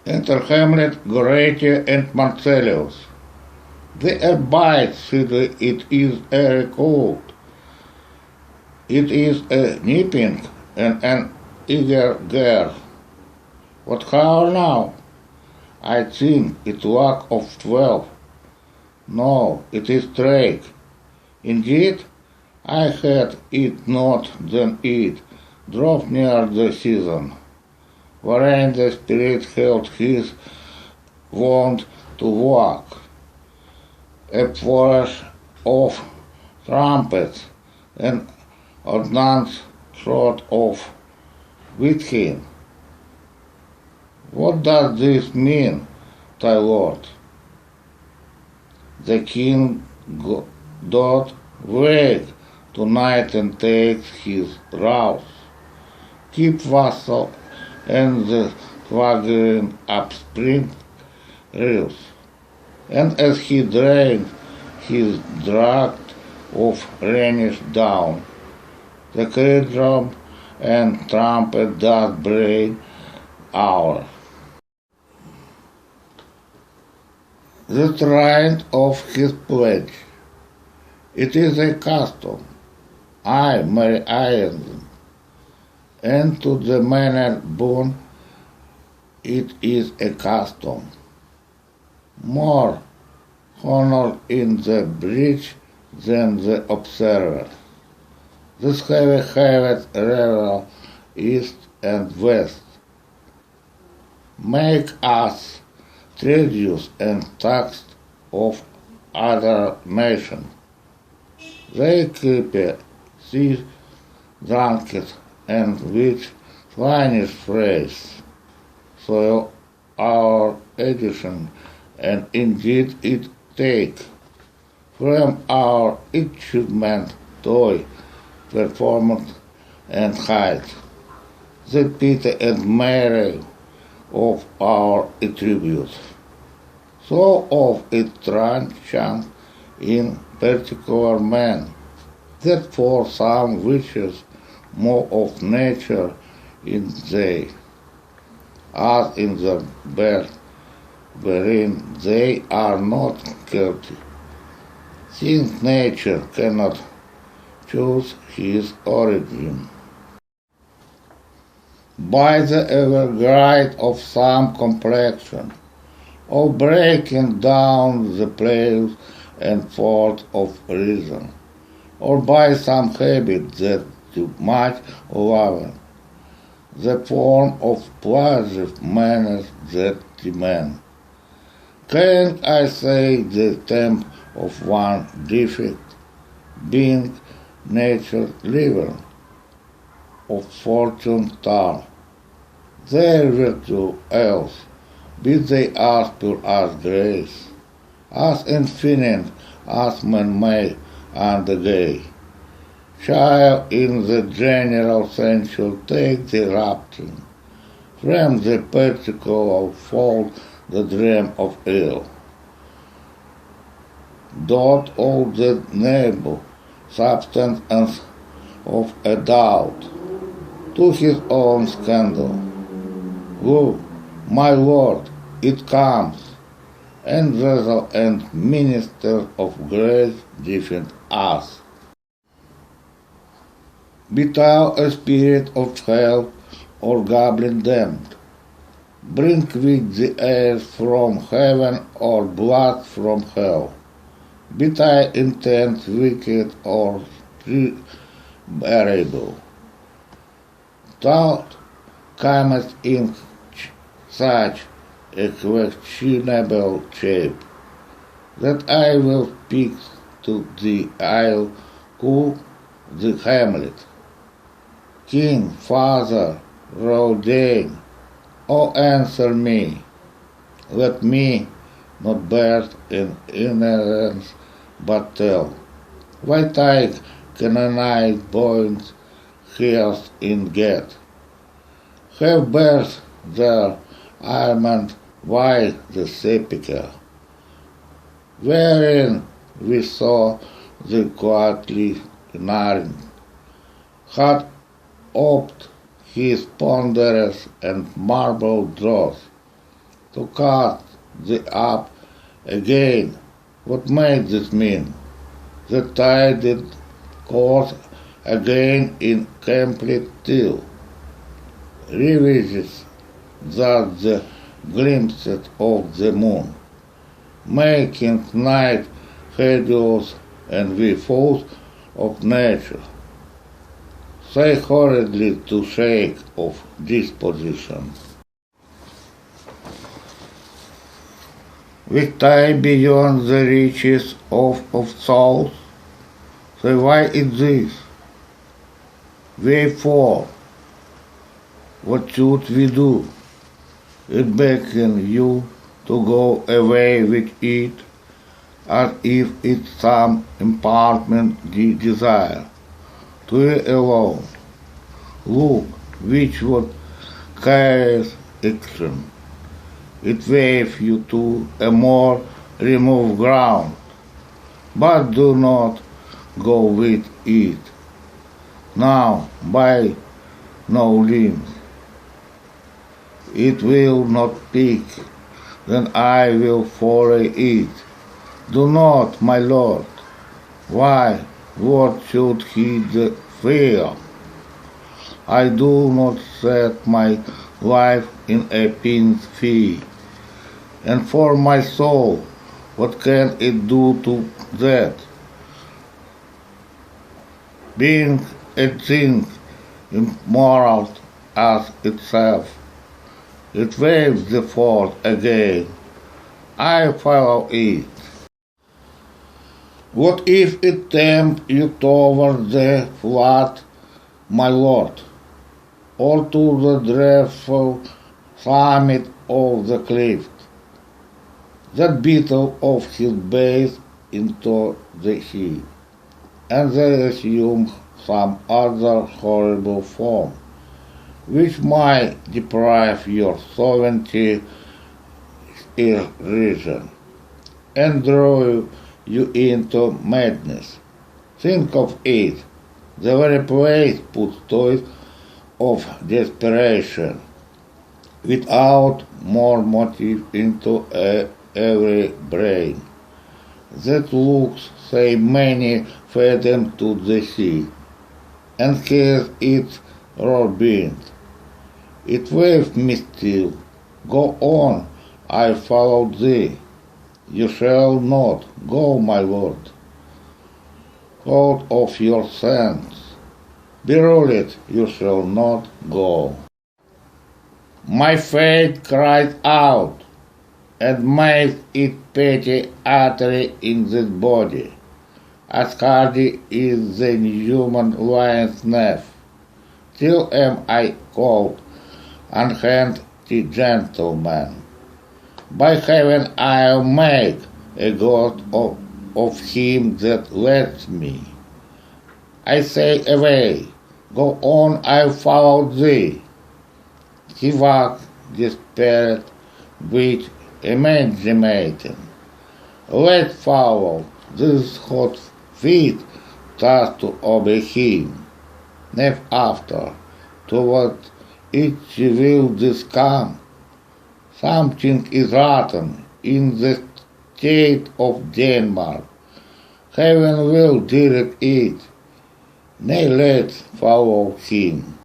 Enter Hamlet, Goretia, and Marcellus. The air bites, it is very cold. It is a nipping and an eager girl. What hour now? I think it lack of 12. No, it is straight. Indeed, I had it not then it, drove near the season, wherein the spirit held his wont to walk. A flourish of trumpets and ordnance sort of with him. What does this mean, thy lord? The king doth wake tonight and takes his rouse. Keep vassal and the swaggering upspring reels. And as he drains his draught of Rhenish down, the drum and trumpet doth break hour. The shrine of his pledge. It is a custom, I may iron, and to the manner born it is a custom. More honor in the breach than the observer. This heavy revel east and west. Make us tributes and tax of other nations. They keep sea drunkard and which swinish phrase. So our edition, and indeed it take from our achievement toy, performance and height, the pity and merit of our attributes. So of it chance in particular man, that for some wishes more of nature in they, as in the birth wherein they are not guilty, since nature cannot choose his origin. By the evergride of some complexion, of breaking down the place and force of reason, or by some habit that too much loving, the form of pleasure manners that demand. Can I say the temp of one defect, being nature liver, of fortune star, their virtue else, be they as pure as grace, as infinite as man may and gay, shall in the general sense take the rapting, from the particular fold the dream of ill. Doth all the neighbor substance of a doubt to his own scandal. Lo, my lord, it comes, and vessel and minister of grace defend us. Be thou a spirit of hell or goblin damned, bring with the air from heaven or blood from hell. Be thy intent wicked or bearable. Thou comest in such a questionable shape, that I will speak to the isle who the Hamlet. King, father, Rodane, oh answer me, let me not burst in ignorance, but tell, why thy canonized bones hears in Get? Have birth there almond why the sepulchre, wherein we saw the quietly gnarring, had oped his ponderous and marble jaws, to cut the up again. What might this mean? The tided course again in complete till. Revisits that the glimpses of the moon, making night hideous and we foes of nature, say hurriedly to shake of disposition. We tie beyond the reaches of souls, say why is this? Wherefore? What should we do? It beckons you to go away with it, as if it's some impartment desire, to you alone. Look, which what carries action. It waves you to a more removed ground, but do not go with it. Now, by no limbs. It will not pick, then I will follow it. Do not, my lord. Why, what should he fear? I do not set my life in a pin's fee. And for my soul, what can it do to that? Being a thing immortal as itself, it waves the forth again. I follow it. What if it tempt you toward the flood, my lord, or to the dreadful summit of the cliff, that beetle of his base into the sea, and they assume some other horrible form, which might deprive your sovereignty in reason, and draw you into madness. Think of it, the very place puts toys of desperation, without more motive into every brain, that looks say many fathom to the sea, and has its robins. It waves me still. Go on, I follow thee. You shall not go, my lord. Out of your sense. Be ruled, you shall not go. My fate cried out, and made it petty utterly in this body, as hardy is the human lion's nerve. Still am I called unhandy gentleman. By heaven I'll make a god of him that lets me. I say away, go on, I'll follow thee. He walked despaired with imaginating. Let's follow this hot feet start to obey him. Never after, toward each will this come. Something is rotten in the state of Denmark. Heaven will direct it. Nay, let's follow him.